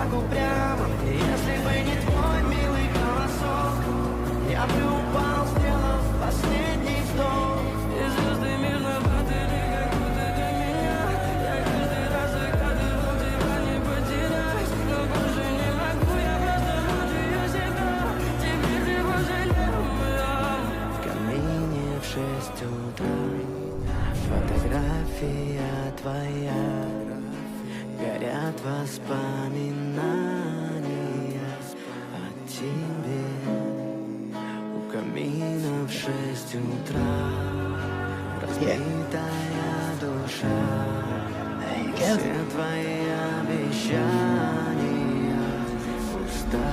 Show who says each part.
Speaker 1: так упрямо. Если бы не твой милый голосок, я бы упал, сделав последний вдох. И звезды мир наблюдали, как будто для меня. Я каждый раз загадывал тебя не потерять, но больше не могу, я просто буду я всегда. Теперь ты пожалел меня. В камине в 6 утра фотография твоя, горят воспоминания о тебе. У камина в 6 утра разбитая душа. Все твои обещания пустота.